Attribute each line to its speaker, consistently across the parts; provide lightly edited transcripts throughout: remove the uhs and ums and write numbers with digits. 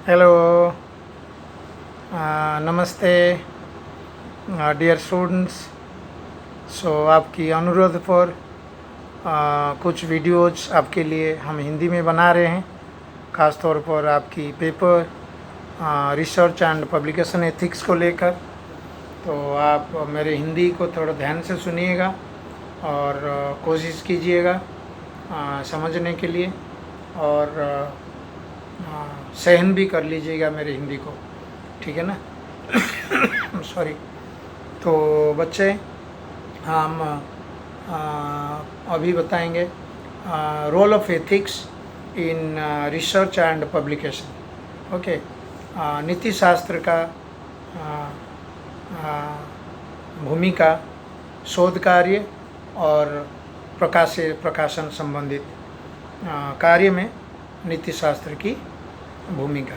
Speaker 1: Hello, नमस्ते dear students. आपकी अनुरोध पर कुछ वीडियोज आपके लिए हम हिंदी में बना रहे हैं, ख़ास तौर पर आपकी paper research and publication ethics को लेकर। तो आप मेरे हिंदी को थोड़ा ध्यान से सुनिएगा और कोशिश कीजिएगा समझने के लिए, और सहन भी कर लीजिएगा मेरे हिंदी को, ठीक है ना। सॉरी। तो बच्चे, हम अभी बताएंगे role of ethics in research and publication. Okay. नीति शास्त्र का भूमिका शोध कार्य और प्रकाशन संबंधित कार्य में नीति शास्त्र की भूमिका।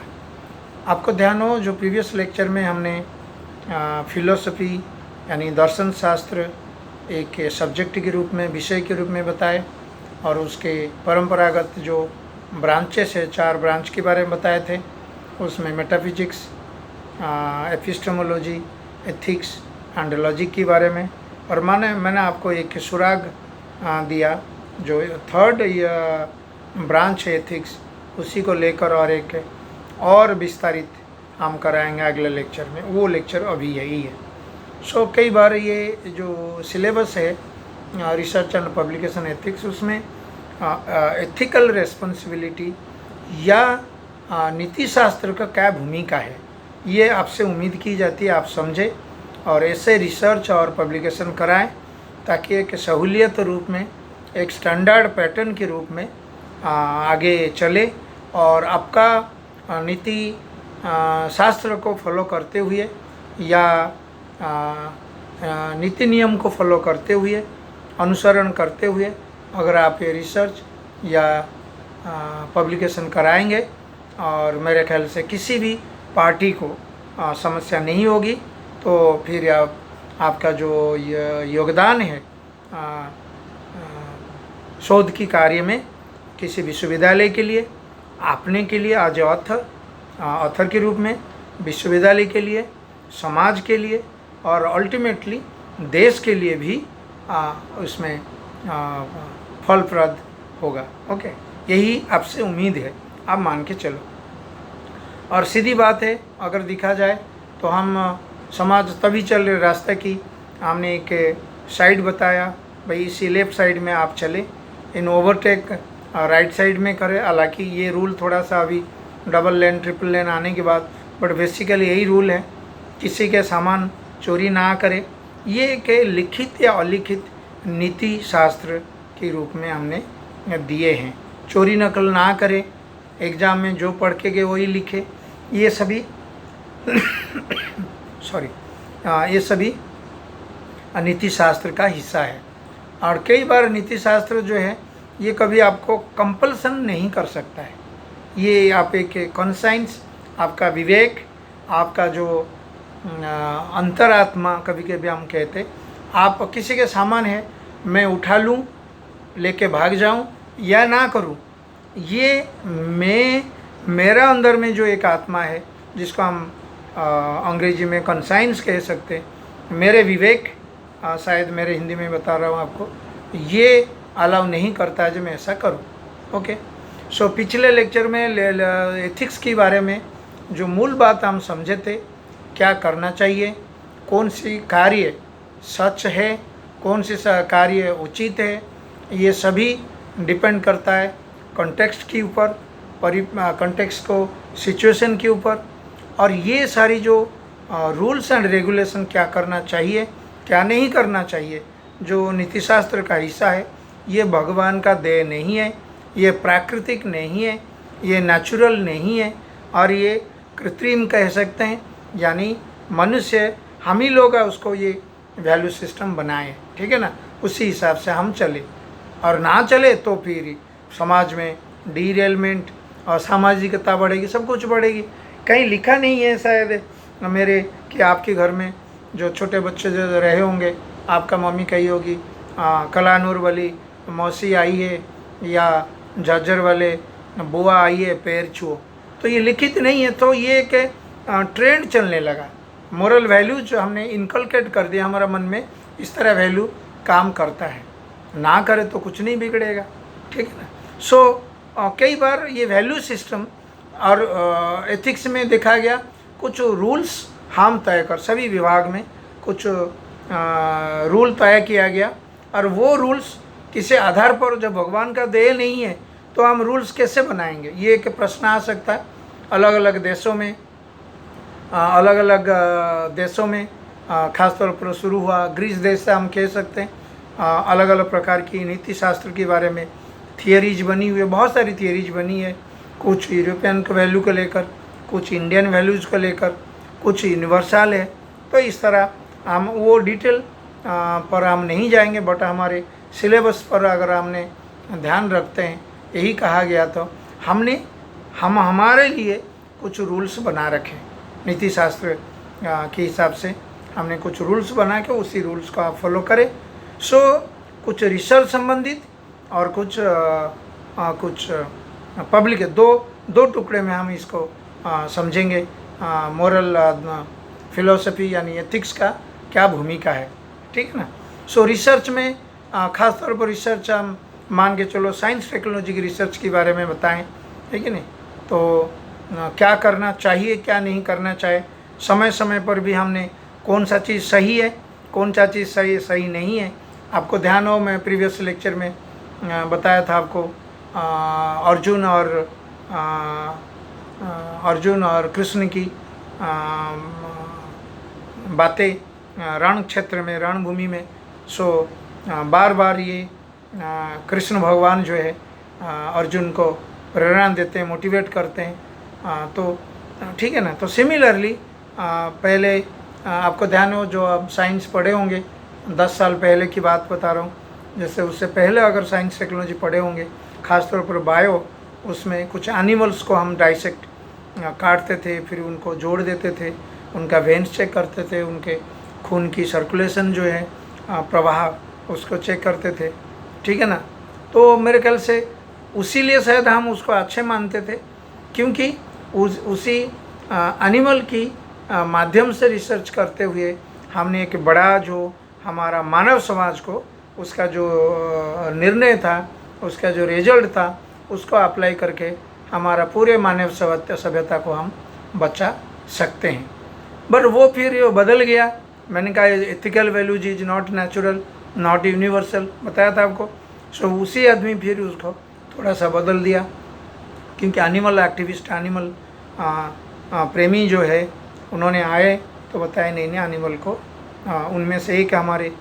Speaker 1: आपको ध्यान हो, जो प्रीवियस लेक्चर में हमने फिलोसफी यानी दर्शन शास्त्र एक सब्जेक्ट के रूप में, विषय के रूप में बताए, और उसके परंपरागत जो ब्रांचेस है, 4 ब्रांच के बारे में बताए थे। उसमें metaphysics, epistemology, ethics and logic के बारे में। और मैंने आपको एक सुराग दिया, जो थर्ड ब्रांच है एथिक्स, उसी को लेकर और एक और विस्तारित हम कराएंगे अगले लेक्चर में। वो लेक्चर अभी यही है। कई बार ये जो सिलेबस है रिसर्च एंड पब्लिकेशन एथिक्स, उसमें एथिकल रेस्पॉन्सिबिलिटी या नीति शास्त्र का क्या भूमिका है, ये आपसे उम्मीद की जाती है आप समझें और ऐसे रिसर्च और पब्लिकेशन कराएं, ताकि एक सहूलियत रूप में, एक स्टैंडर्ड पैटर्न के रूप में आगे चले, और आपका नीति शास्त्र को फॉलो करते हुए या नीति नियम को फॉलो करते हुए, अनुसरण करते हुए अगर आप ये रिसर्च या पब्लिकेशन कराएंगे, और मेरे ख्याल से किसी भी पार्टी को समस्या नहीं होगी। तो फिर आपका जो योगदान है शोध की कार्य में, किसी विश्वविद्यालय के लिए, अपने के लिए एज ऑथर के रूप में, विश्वविद्यालय के लिए, समाज के लिए, और अल्टीमेटली देश के लिए भी उसमें फलप्रद होगा। ओके, यही आपसे उम्मीद है, आप मान के चलो। और सीधी बात है, अगर देखा जाए तो हम समाज तभी चल रहे रास्ते की। हमने एक साइड बताया, भाई इसी लेफ़्ट साइड में आप चले, इन ओवरटेक राइट साइड में करें। हालांकि ये रूल थोड़ा सा अभी डबल लेन ट्रिपल लेन आने के बाद, बट बेसिकली यही रूल है, किसी के सामान चोरी ना करें। ये एक लिखित या अलिखित नीति शास्त्र के रूप में हमने दिए हैं। चोरी नकल ना करें, एग्ज़ाम में जो पढ़ के गए वही लिखे, ये सभी ये सभी नीति शास्त्र का हिस्सा है। और कई बार नीति शास्त्र जो है, ये कभी आपको कंपल्सन नहीं कर सकता है। ये आप एक कॉन्साइंस, आपका विवेक, आपका जो अंतरात्मा, कभी कभी हम कहते, आप किसी के सामान है, मैं उठा लूँ, लेके भाग जाऊँ या ना करूँ, ये मेरा अंदर में जो एक आत्मा है, जिसको हम अंग्रेजी में कॉन्साइंस कह सकते हैं, मेरे विवेक, शायद मेरे हिंदी में बता रहा हूँ आपको, ये अलाउ नहीं करता है जो मैं ऐसा करूँ। ओके। पिछले लेक्चर में एथिक्स के बारे में जो मूल बात हम समझे थे, क्या करना चाहिए, कौन सी कार्य सच है, कौन सी कार्य उचित है, ये सभी डिपेंड करता है कॉन्टेक्स्ट के ऊपर, कॉन्टेक्स्ट को सिचुएशन के ऊपर। और ये सारी जो रूल्स एंड रेगुलेशन, क्या करना चाहिए, क्या नहीं करना चाहिए, जो नीतिशास्त्र का हिस्सा है, ये भगवान का देह नहीं है, ये प्राकृतिक नहीं है, ये नेचुरल नहीं है, और ये कृत्रिम कह सकते हैं। यानी मनुष्य, हम ही लोग उसको ये वैल्यू सिस्टम बनाए, ठीक है ना, उसी हिसाब से हम चले। और ना चले तो फिर समाज में डीरेलमेंट और सामाजिकता बढ़ेगी, सब कुछ बढ़ेगी। कहीं लिखा नहीं है शायद मेरे कि आपके घर में जो छोटे बच्चे जो रहे होंगे, आपका मम्मी कही होगी कलानूर वाली मौसी आई है, या झाझर वाले बुआ आई है, पैर छुओ, तो ये लिखित नहीं है, तो ये एक ट्रेंड चलने लगा। मोरल वैल्यू जो हमने इनकलकेट कर दिया हमारा मन में, इस तरह वैल्यू काम करता है। ना करे तो कुछ नहीं बिगड़ेगा, ठीक है ना। सो कई बार ये वैल्यू सिस्टम और एथिक्स में देखा गया, कुछ रूल्स हम तय कर, सभी विभाग में कुछ रूल तय किया गया, और वो रूल्स किसी आधार पर जब भगवान का देय नहीं है तो हम रूल्स कैसे बनाएंगे, ये एक प्रश्न आ सकता है। अलग अलग देशों में खासतौर पर शुरू हुआ ग्रीस देश से, हम कह सकते हैं। अलग अलग प्रकार की नीति शास्त्र के बारे में थियरीज बनी हुई है, बहुत सारी थियरीज बनी है, कुछ यूरोपियन के वैल्यू को लेकर, कुछ इंडियन वैल्यूज़ को लेकर, कुछ यूनिवर्सल है। तो इस तरह हम वो डिटेल पर हम नहीं जाएंगे, बट हमारे सिलेबस पर अगर हमने ध्यान रखते हैं, यही कहा गया, तो हम हमारे लिए कुछ रूल्स बना रखे नीति शास्त्र के हिसाब से। हमने कुछ रूल्स बना के उसी रूल्स को आप फॉलो करें। सो कुछ रिसर्च संबंधित और कुछ पब्लिक, दो टुकड़े में हम इसको समझेंगे। मोरल फिलोसफी यानी एथिक्स का क्या भूमिका है, ठीक है ना। सो रिसर्च में ख़ास तौर पर रिसर्च हम मान के चलो साइंस टेक्नोलॉजी की रिसर्च के बारे में बताएं, ठीक है ना। तो क्या करना चाहिए, क्या नहीं करना चाहिए, समय समय पर भी हमने कौन सा चीज़ सही है, कौन सा चीज़ सही नहीं है। आपको ध्यान हो, मैं प्रीवियस लेक्चर में बताया था आपको, अर्जुन और कृष्ण की बातें रण क्षेत्र में, रणभूमि में। सो बार बार ये कृष्ण भगवान जो है अर्जुन को प्रेरणा देते हैं, मोटिवेट करते हैं। तो ठीक है ना। तो सिमिलरली पहले आपको ध्यान हो, जो आप साइंस पढ़े होंगे, 10 साल पहले की बात बता रहा हूँ, जैसे उससे पहले अगर साइंस टेक्नोलॉजी पढ़े होंगे, ख़ासतौर पर बायो, उसमें कुछ एनिमल्स को हम डाइसेक्ट काटते थे, फिर उनको जोड़ देते थे, उनका वेन्स चेक करते थे, उनके खून की सर्कुलेशन जो है प्रवाह, उसको चेक करते थे, ठीक है ना। तो मेरे ख्याल से उसीलिए शायद हम उसको अच्छे मानते थे, क्योंकि उसी एनिमल की माध्यम से रिसर्च करते हुए हमने एक बड़ा जो हमारा मानव समाज को, उसका जो निर्णय था, उसका जो रिजल्ट था, उसको अप्लाई करके हमारा पूरे मानव सभ्यता को हम बचा सकते हैं। बट वो फिर बदल गया। मैंने कहा ethical values is not natural, not universal, बताया था आपको। सो उसी आदमी फिर उसको थोड़ा सा बदल दिया, क्योंकि एनिमल एक्टिविस्ट, एनिमल प्रेमी जो है, उन्होंने आए तो बताया नहीं एनिमल को। उनमें से एक हमारे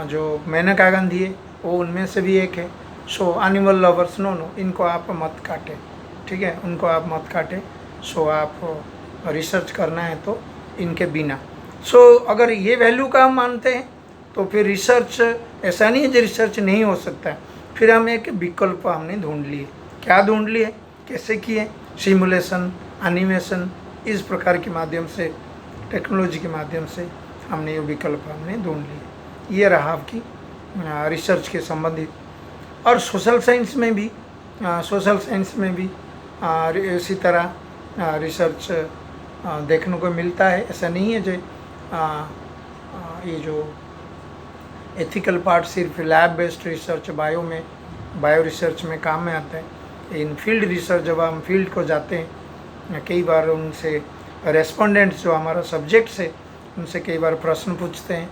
Speaker 1: जो मेनका गांधी है, वो उनमें से भी एक है। सो एनिमल लवर्स, नो, इनको आप मत काटें, ठीक है, उनको आप मत काटें। सो आप रिसर्च करना है तो इनके बिना। सो अगर ये वैल्यू का हम मानते हैं तो फिर रिसर्च, ऐसा नहीं है जो रिसर्च नहीं हो सकता है। फिर हम एक विकल्प हमने ढूंढ लिए। क्या ढूंढ लिए, कैसे किए? सिमुलेशन, एनिमेशन, इस प्रकार के माध्यम से, टेक्नोलॉजी के माध्यम से हमने ये विकल्प हमने ढूंढ लिए। ये रहा आपकी रिसर्च के संबंधित। और सोशल साइंस में भी इसी तरह रिसर्च देखने को मिलता है। ऐसा नहीं है जो ये जो एथिकल पार्ट सिर्फ lab based research, bio research में काम में आता है। इन फील्ड रिसर्च जब हम फील्ड को जाते हैं, कई बार उनसे रेस्पोंडेंट्स जो हमारा सब्जेक्ट्स है, उनसे कई बार प्रश्न पूछते हैं,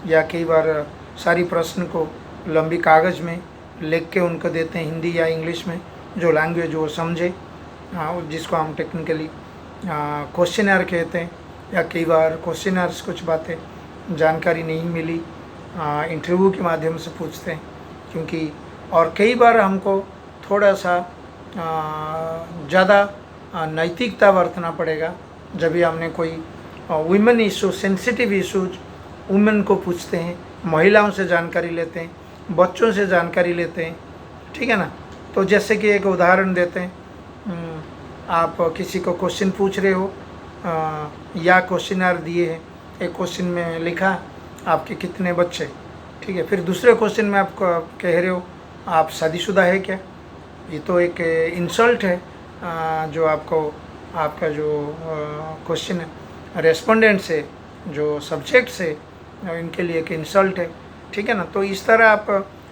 Speaker 1: या कई बार सारी प्रश्न को लंबी कागज़ में लिख के उनको देते हैं, हिंदी या इंग्लिश में, जो लैंग्वेज वो समझे, जिसको हम टेक्निकली क्वेश्चनर कहते हैं। या कई बार क्वेश्चनर्स कुछ बातें जानकारी नहीं मिली, इंटरव्यू के माध्यम से पूछते हैं, क्योंकि और कई बार हमको थोड़ा सा ज़्यादा नैतिकता बरतना पड़ेगा जब भी हमने कोई women issue, sensitive issues women को पूछते हैं, महिलाओं से जानकारी लेते हैं, बच्चों से जानकारी लेते हैं, ठीक है ना। तो जैसे कि एक उदाहरण देते हैं, आप किसी को क्वेश्चन पूछ रहे हो, या क्वेश्चनर दिए हैं, एक क्वेश्चन में लिखा आपके कितने बच्चे, ठीक है, फिर दूसरे क्वेश्चन में आप कह रहे हो आप शादीशुदा है क्या। ये तो एक इंसल्ट है जो आपका जो क्वेश्चन रेस्पोंडेंट से जो सब्जेक्ट से इनके लिए एक इंसल्ट है, ठीक है ना। तो इस तरह आप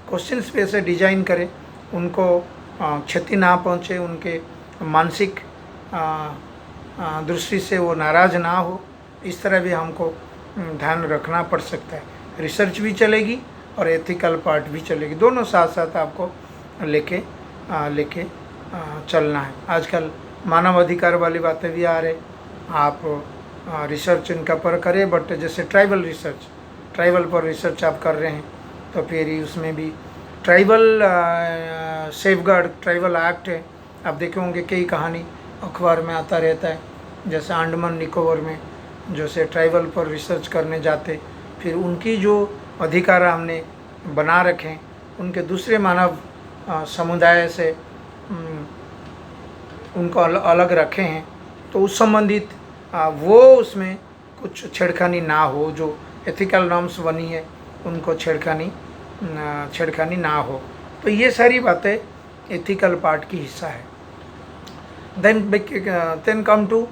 Speaker 1: क्वेश्चंस पे से डिजाइन करें, उनको क्षति ना पहुँचे, उनके मानसिक दृष्टि से वो नाराज़ ना हो, इस तरह भी हमको ध्यान रखना पड़ सकता है। रिसर्च भी चलेगी और एथिकल पार्ट भी चलेगी, दोनों साथ साथ आपको लेके चलना है। आजकल मानव अधिकार वाली बातें भी आ रहे, आप रिसर्च इनका पर करें, बट जैसे ट्राइबल पर रिसर्च आप कर रहे हैं तो फिर उसमें भी ट्राइबल सेफगार्ड ट्राइबल एक्ट है। आप देखे होंगे कई कहानी अखबार में आता रहता है, जैसे अंडमान निकोबार में जैसे ट्राइबल पर रिसर्च करने जाते, फिर उनकी जो अधिकार हमने बना रखे, उनके दूसरे मानव समुदाय से उनको अलग रखे हैं, तो उस संबंधित वो उसमें कुछ छेड़खानी ना हो, जो एथिकल नॉर्म्स बनी है उनको छेड़खानी ना हो। तो ये सारी बातें एथिकल पार्ट की हिस्सा है। देन कम टू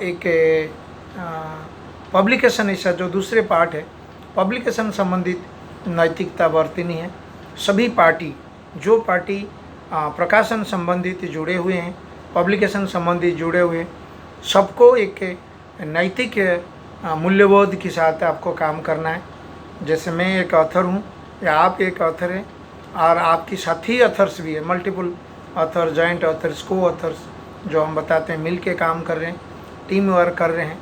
Speaker 1: एक पब्लिकेशन हिस्सा, जो दूसरे पार्ट है। पब्लिकेशन संबंधित नैतिकता बरतनी है। सभी पार्टी जो पार्टी प्रकाशन संबंधित जुड़े हुए हैं, पब्लिकेशन संबंधित जुड़े हुए हैं, सबको एक नैतिक मूल्यबोध के साथ आपको काम करना है। जैसे मैं एक ऑथर हूँ या आप एक ऑथर हैं और आपकी साथी ऑथर्स भी है, मल्टीपल ऑथर, जॉइंट ऑथर्स, को ऑथर्स जो हम बताते हैं, मिल के काम कर रहे हैं, टीम वर्क कर रहे हैं,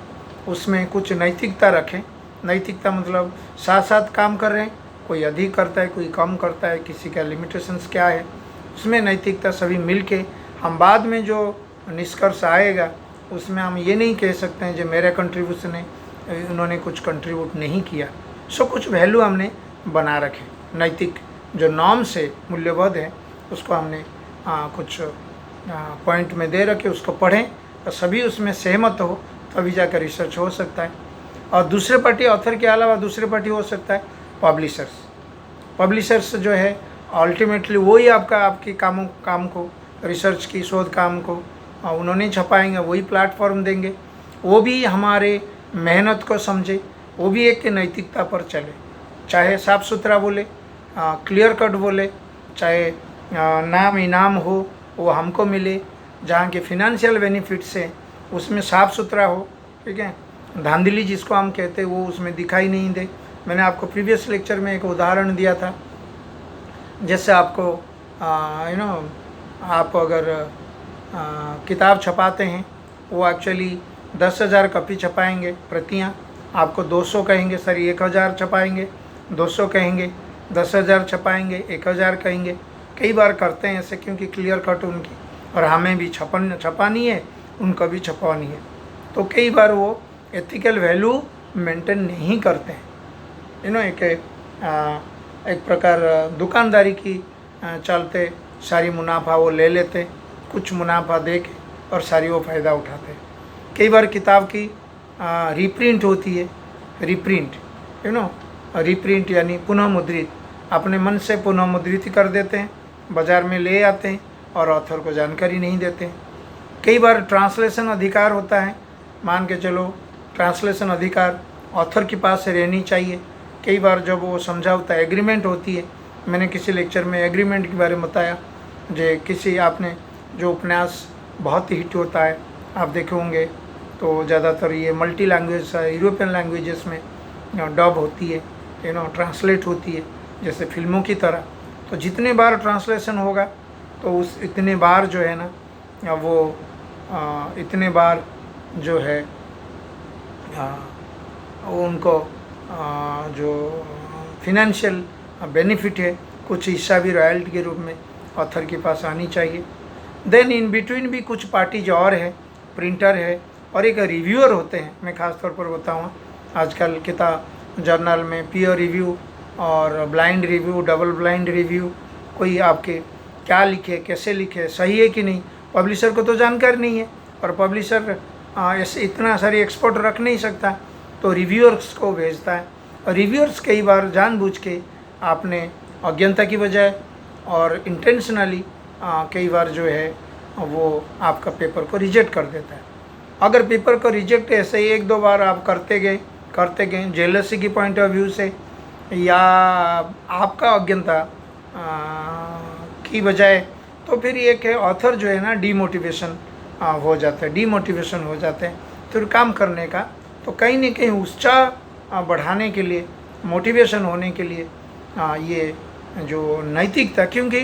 Speaker 1: उसमें कुछ नैतिकता रखें। नैतिकता मतलब साथ साथ काम कर रहे हैं, कोई अधिक करता है, कोई कम करता है, किसी का लिमिटेशंस क्या है, उसमें नैतिकता सभी मिल के हम बाद में जो निष्कर्ष आएगा उसमें हम ये नहीं कह सकते हैं जो मेरा कंट्रीब्यूशन है, उन्होंने कुछ कंट्रीब्यूट नहीं किया। सो कुछ वैल्यू हमने बना रखे, नैतिक जो नॉर्म्स है, मूल्यबोध है, उसको हमने कुछ पॉइंट में दे रखे, उसको पढ़ें और सभी उसमें सहमत हो, तभी जाकर रिसर्च हो सकता है। और दूसरे पार्टी ऑथर के अलावा दूसरे पार्टी हो सकता है पब्लिशर्स जो है अल्टीमेटली वही आपकी काम को, रिसर्च की शोध काम को उन्होंने छपाएंगे, वही प्लेटफॉर्म देंगे, वो भी हमारे मेहनत को समझे, वो भी एक नैतिकता पर चले, चाहे साफ़ सुथरा बोले, क्लियर कट बोले, चाहे नाम इनाम हो वो हमको मिले, जहाँ के फिनंशियल बेनिफिट्स है उसमें साफ़ सुथरा हो, ठीक है। धांधली जिसको हम कहते हैं वो उसमें दिखाई नहीं दे। मैंने आपको प्रीवियस लेक्चर में एक उदाहरण दिया था, जैसे आपको आप अगर किताब छपाते हैं, वो एक्चुअली 10,000 कॉपी छपाएंगे, प्रतियाँ, आपको 200 कहेंगे, सर 1,000 छपाएंगे, 200 कहेंगे, 10,000 छपाएंगे, 1,000 कहेंगे। कई बार करते हैं ऐसे, क्योंकि क्लियर कट उनकी और हमें भी छपानी है, उनको भी छपवानी है, तो कई बार वो एथिकल वैल्यू मेंटेन नहीं करते हैं। एक प्रकार दुकानदारी की चलते सारी मुनाफा वो ले लेते, कुछ मुनाफा दे के और सारी वो फ़ायदा उठाते। कई बार किताब की रीप्रिंट होती है, रीप्रिंट यानी पुनः मुद्रित, अपने मन से पुनः मुद्रित कर देते हैं, बाज़ार में ले आते हैं और ऑथर को जानकारी नहीं देते। कई बार ट्रांसलेशन अधिकार होता है, मान के चलो ट्रांसलेशन अधिकार ऑथर के पास से रहनी चाहिए। कई बार जब वो समझौता एग्रीमेंट होती है, मैंने किसी लेक्चर में एग्रीमेंट के बारे में बताया, किसी आपने जो उपन्यास बहुत ही हिट होता है आप देखे होंगे, तो ज़्यादातर ये मल्टी लैंग्वेज यूरोपियन लैंग्वेजेस में डब होती है, ट्रांसलेट होती है, जैसे फिल्मों की तरह। तो जितने बार ट्रांसलेशन होगा तो उस इतने बार जो है ना वो इतने बार जो है उनको जो फिनंशियल बेनिफिट है, कुछ हिस्सा भी रॉयल्टी के रूप में ऑथर के पास आनी चाहिए। देन इन बिटवीन भी कुछ पार्टीज और है, प्रिंटर है और एक रिव्यूअर होते हैं। मैं ख़ास तौर पर बताऊँ, आजकल किताब जर्नल में पीयर रिव्यू और blind review, double blind review, कोई आपके क्या लिखे, कैसे लिखे, सही है कि नहीं, पब्लिशर को तो जानकारी नहीं है, और पब्लिशर ऐसे इतना सारी एक्सपर्ट रख नहीं सकता, तो रिव्यूअर्स को भेजता है। और रिव्यूअर्स कई बार जानबूझ के आपने अज्ञानता की बजाय और इंटेंशनली कई बार जो है वो आपका पेपर को रिजेक्ट कर देता है। अगर पेपर को रिजेक्ट ऐसे ही 1-2 बार आप करते गए जेलसी की पॉइंट ऑफ व्यू से या आपका अज्ञानता की बजाय, तो फिर ये कि ऑथर जो है ना डीमोटिवेशन हो जाता है, डीमोटिवेशन हो जाते हैं फिर काम करने का। तो कहीं ना कहीं उत्साह बढ़ाने के लिए, मोटिवेशन होने के लिए ये जो नैतिकता, क्योंकि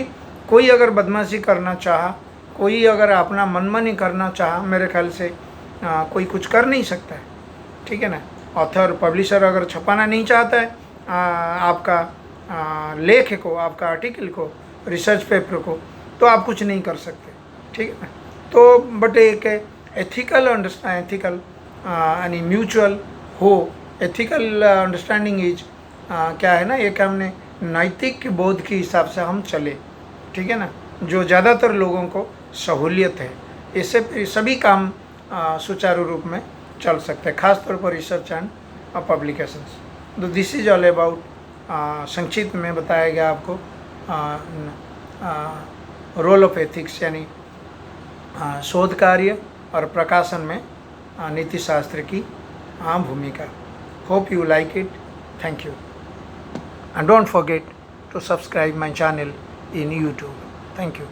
Speaker 1: कोई अगर बदमाशी करना चाहा, कोई अगर अपना मनमानी करना चाहा, मेरे ख्याल से कोई कुछ कर नहीं सकता है, ठीक है ना। ऑथर पब्लिशर अगर छपाना नहीं चाहता है आपका लेख को, आपका आर्टिकल को, रिसर्च पेपर को, तो आप कुछ नहीं कर सकते, ठीक है ना। तो बट एक एथिकल यानी म्यूचुअल हो, एथिकल अंडरस्टैंडिंग इज क्या है ना, एक हमने नैतिक बोध के हिसाब से हम चले, ठीक है ना, जो ज़्यादातर लोगों को सहूलियत है। इससे सभी काम सुचारू रूप में चल सकते हैं, खास तौर पर रिसर्च एंड पब्लिकेशंस। तो दिस इज ऑल अबाउट, संक्षिप्त में बताया गया आपको रोल ऑफ एथिक्स, यानी शोध कार्य और प्रकाशन में नीति शास्त्र की भूमिका। Hope you like it, thank you, and don't forget to subscribe my channel in YouTube. Thank you.